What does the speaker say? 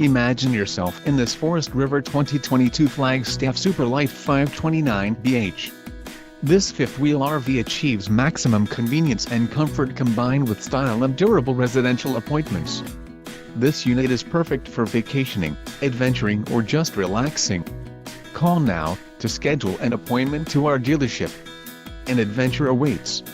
Imagine yourself in this Forest River 2022 Flagstaff Super Lite 529bh. This fifth-wheel RV achieves maximum convenience and comfort combined with style and durable residential appointments. This unit is perfect for vacationing, adventuring or just relaxing. Call now to schedule an appointment to our dealership. An adventure awaits.